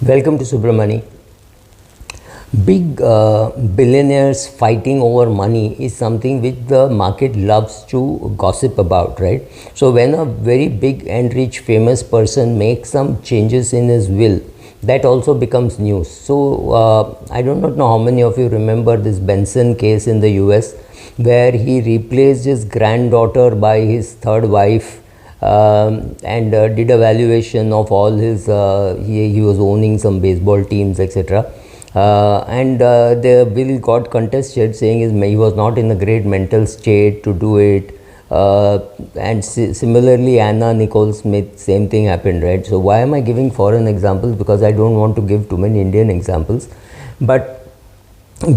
Welcome to Subramani. Big billionaires fighting over money is something which the market loves to gossip about, right? So, when a very big and rich famous person makes some changes in his will, that also becomes news. So, I do not know how many of you remember this Benson case in the US where he replaced his granddaughter by his third wife and did a valuation of all his he was owning some baseball teams, etc. And the bill got contested, saying he was not in a great mental state to do it. And similarly, Anna Nicole Smith, same thing happened, right? So why am I giving foreign examples? Because I don't want to give too many Indian examples. But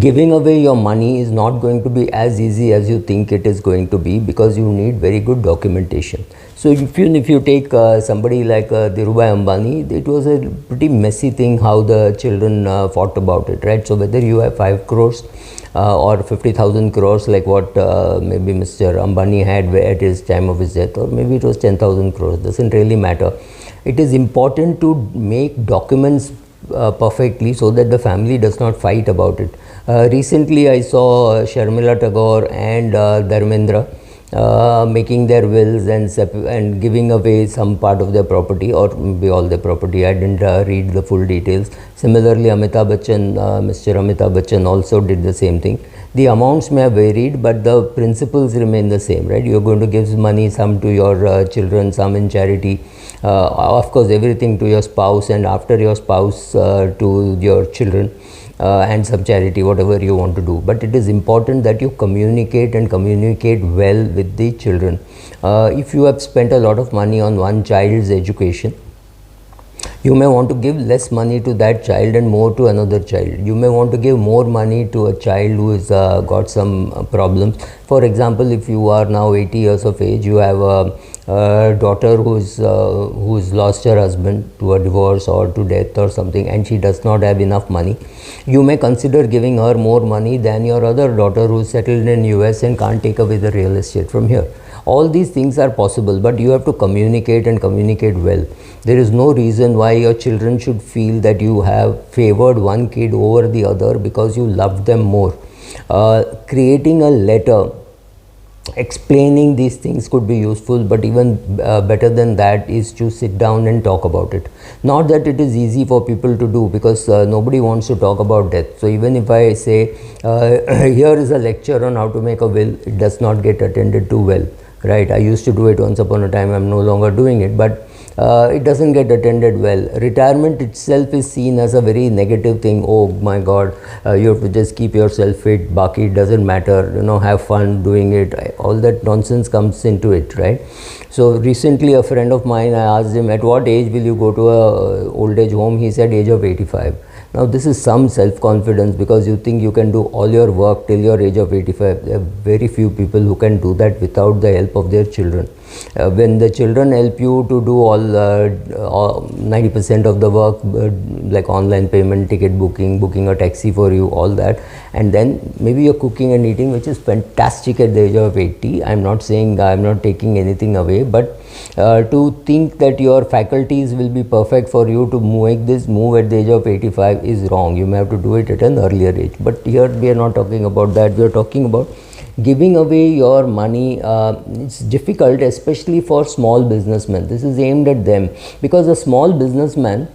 giving away your money is not going to be as easy as you think it is going to be, because you need very good documentation. So if you take somebody like Dhirubhai Ambani, it was a pretty messy thing how the children fought about it, right? So whether you have 5 crores or 50,000 crores like what maybe Mr. Ambani had at his time of his death, or maybe it was 10,000 crores, doesn't really matter. It is important to make documents perfectly so that the family does not fight about it. Recently, I saw Sharmila Tagore and Dharmendra making their wills and giving away some part of their property, or maybe all their property. I didn't read the full details. Similarly, Amitabh Bachchan, Mr. Amitabh Bachchan also did the same thing. The amounts may have varied, but the principles remain the same, right? You're going to give money, some to your children, some in charity. Of course, everything to your spouse, and after your spouse to your children. And some charity, whatever you want to do. But it is important that you communicate, and communicate well with the children. If you have spent a lot of money on one child's education, you may want to give less money to that child and more to another child. You may want to give more money to a child who has got some problems. For example, if you are now 80 years of age, you have a daughter who's lost her husband to a divorce or to death or something, and she does not have enough money. You may consider giving her more money than your other daughter who's settled in US and can't take away the real estate from here. All these things are possible, but you have to communicate, and communicate well. There is no reason why your children should feel that you have favored one kid over the other because you love them more. Creating a letter explaining these things could be useful, but even better than that is to sit down and talk about it. Not that it is easy for people to do, because nobody wants to talk about death. So even if I say here is a lecture on how to make a will, it does not get attended to well, right? I used to do it once upon a time. I'm no longer doing it, but it doesn't get attended well. Retirement itself is seen as a very negative thing. Oh my God, you have to just keep yourself fit, baki, doesn't matter, have fun doing it. All that nonsense comes into it, right? So recently a friend of mine, I asked him, at what age will you go to a old age home? He said age of 85. Now this is some self-confidence, because you think you can do all your work till your age of 85. There are very few people who can do that without the help of their children. When the children help you to do all 90% of the work, like online payment, ticket booking a taxi for you, all that, and then maybe you're cooking and eating, which is fantastic at the age of 80. I'm not saying, I'm not taking anything away, but to think that your faculties will be perfect for you to make this move at the age of 85 is wrong. You may have to do it at an earlier age. But here we are not talking about that. We are talking about giving away your money. It's difficult, especially for small businessmen. This is aimed at them, because a small businessman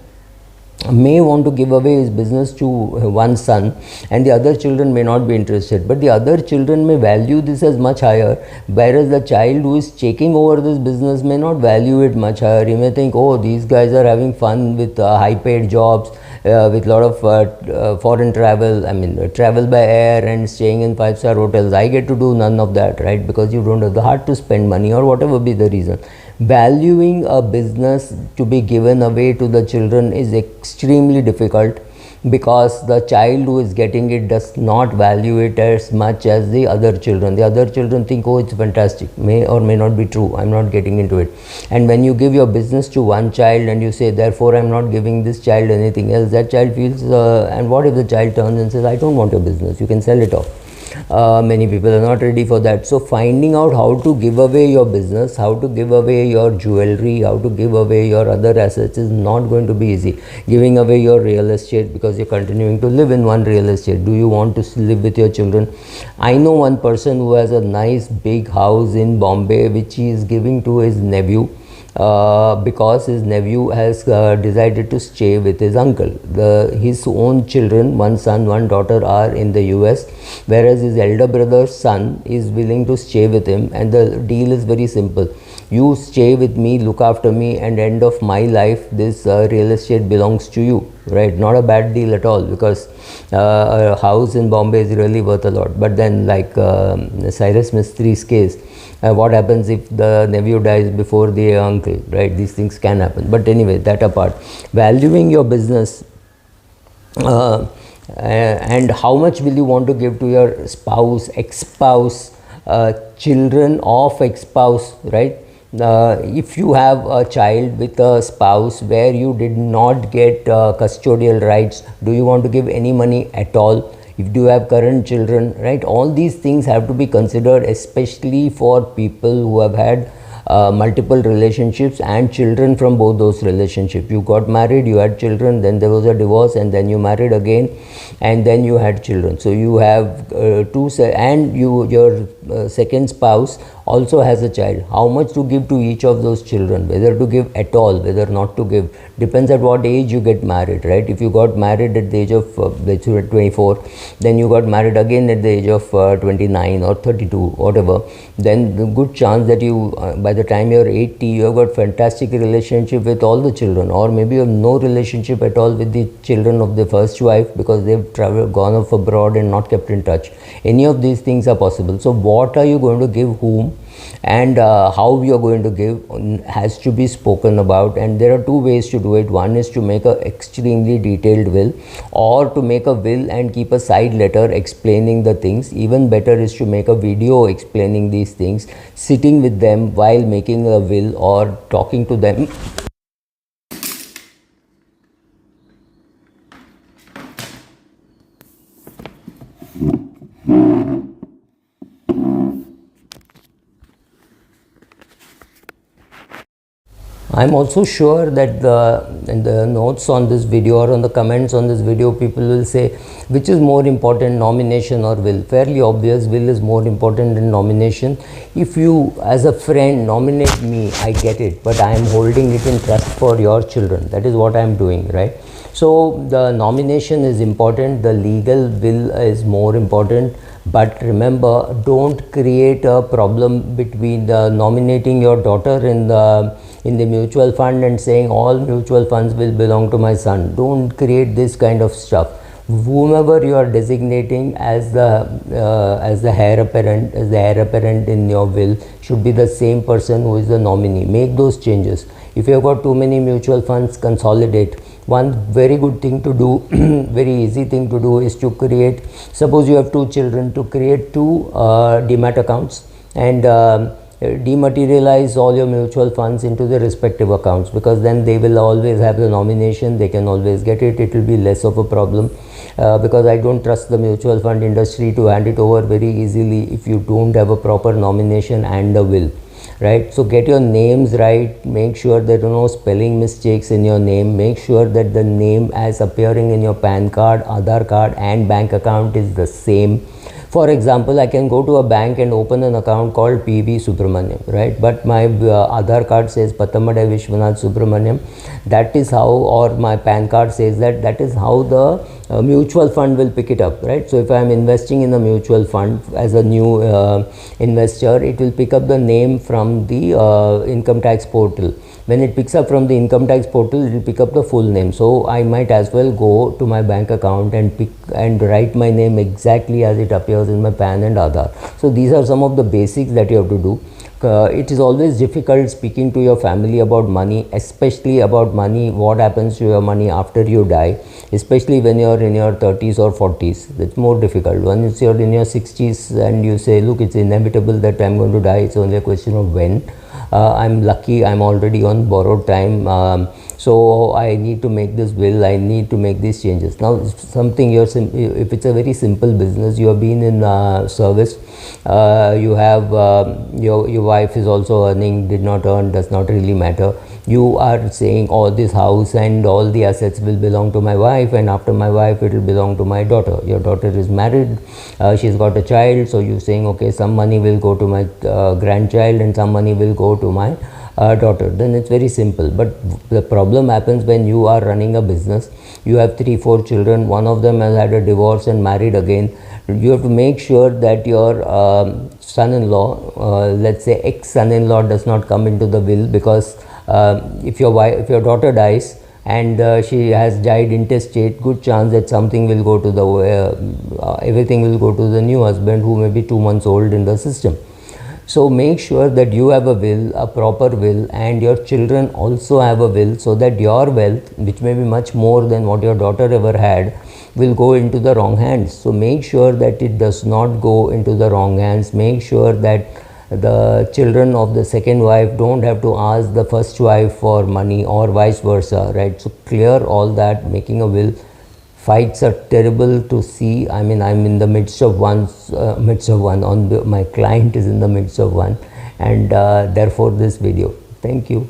may want to give away his business to one son, and the other children may not be interested, but the other children may value this as much higher, whereas the child who is taking over this business may not value it much higher. He may think, oh, these guys are having fun with high paid jobs, with a lot of foreign travel, travel by air and staying in 5-star hotels. I get to do none of that, right? Because you don't have the heart to spend money, or whatever be the reason. Valuing a business to be given away to the children is extremely difficult, because the child who is getting it does not value it as much as the other children. The other children think, oh, it's fantastic. May or may not be true. I'm not getting into it. And when you give your business to one child and you say, therefore, I'm not giving this child anything else, that child feels, and what if the child turns and says, I don't want your business, you can sell it off. Many people are not ready for that. So finding out how to give away your business, how to give away your jewelry, how to give away your other assets is not going to be easy. Giving away your real estate because you're continuing to live in one real estate. Do you want to live with your children? I know one person who has a nice big house in Bombay which he is giving to his nephew, because his nephew has decided to stay with his uncle. His own children, one son, one daughter, are in the US, whereas his elder brother's son is willing to stay with him, and the deal is very simple. You stay with me, look after me, and end of my life this real estate belongs to you, right? Not a bad deal at all, because a house in Bombay is really worth a lot. But then, like Cyrus Mistri's case, what happens if the nephew dies before the uncle, right? These things can happen. But anyway, that apart, valuing your business, and how much will you want to give to your spouse, ex-spouse, children of ex-spouse, right? If you have a child with a spouse where you did not get custodial rights, do you want to give any money at all? If you have current children, right? All these things have to be considered, especially for people who have had multiple relationships and children from both those relationships. You got married, you had children, then there was a divorce, and then you married again, and then you had children. So you have and your second spouse also has a child. How much to give to each of those children, whether to give at all, whether not to give, depends at what age you get married, right? If you got married at the age of 24, then you got married again at the age of 29 or 32, whatever, then the good chance that you by the time you're 80, you have got fantastic relationship with all the children, or maybe you have no relationship at all with the children of the first wife because they've gone off abroad and not kept in touch. Any of these things are possible. So what are you going to give whom, and how you are going to give has to be spoken about. And there are two ways to do it. One is to make a extremely detailed will, or to make a will and keep a side letter explaining the things. Even better is to make a video explaining these things, sitting with them while making a will or talking to them. I'm also sure that in the notes on this video or on the comments on this video, people will say, which is more important, nomination or will? Fairly obvious, will is more important than nomination. If you, as a friend, nominate me, I get it, but I am holding it in trust for your children. That is what I am doing, right? So the nomination is important, the legal will is more important. But remember, don't create a problem between the nominating your daughter in the mutual fund and saying all mutual funds will belong to my son. Don't create this kind of stuff. Whomever you are designating as the heir apparent in your will should be the same person who is the nominee. Make those changes. If you have got too many mutual funds, consolidate. One very good thing to do, very easy thing to do, is to create, suppose you have two children, to create two demat accounts and dematerialize all your mutual funds into the respective accounts, because then they will always have the nomination, they can always get it, it will be less of a problem, because I don't trust the mutual fund industry to hand it over very easily if you don't have a proper nomination and a will. Right, so get your names right, make sure there are no spelling mistakes in your name, make sure that the name as appearing in your PAN card, Aadhaar card and bank account is the same. For example, I can go to a bank and open an account called PV Subramaniam, right? But my Aadhaar card says Pattamada Vishwanath Subramaniam. That is how, or my PAN card says that is how the mutual fund will pick it up, right? So if I am investing in a mutual fund as a new investor, it will pick up the name from the income tax portal. When it picks up from the income tax portal, it will pick up the full name. So I might as well go to my bank account and write my name exactly as it appears in my PAN and Aadhaar. So these are some of the basics that you have to do. It is always difficult speaking to your family about money, especially about money, what happens to your money after you die, especially when you are in your 30s or 40s. It's more difficult. Once you are in your 60s and you say, look, it's inevitable that I'm going to die, it's only a question of when. I'm lucky, I'm already on borrowed time, so I need to make this will, I need to make these changes. Now something if it's a very simple business, you have been in service, you have your wife is also earning, did not earn, does not really matter. You are saying, oh, this house and all the assets will belong to my wife, and after my wife it will belong to my daughter. Your daughter is married, she's got a child, so you're saying, okay, some money will go to my grandchild and some money will go to my daughter. Then it's very simple. But the problem happens when you are running a business, you have 3-4 children, one of them has had a divorce and married again. You have to make sure that your son-in-law, let's say ex-son-in-law, does not come into the will, because if your daughter dies and she has died intestate, good chance that something will go to the everything will go to the new husband, who may be 2 months old in the system. So make sure that you have a will, a proper will, and your children also have a will, so that your wealth, which may be much more than what your daughter ever had, will go into the wrong hands. So make sure that it does not go into the wrong hands. Make sure that the children of the second wife don't have to ask the first wife for money, or vice versa, right? So clear all that. Making a will, fights are terrible to see. I mean, I'm in the midst of one, my client is in the midst of one, and therefore this video. Thank you.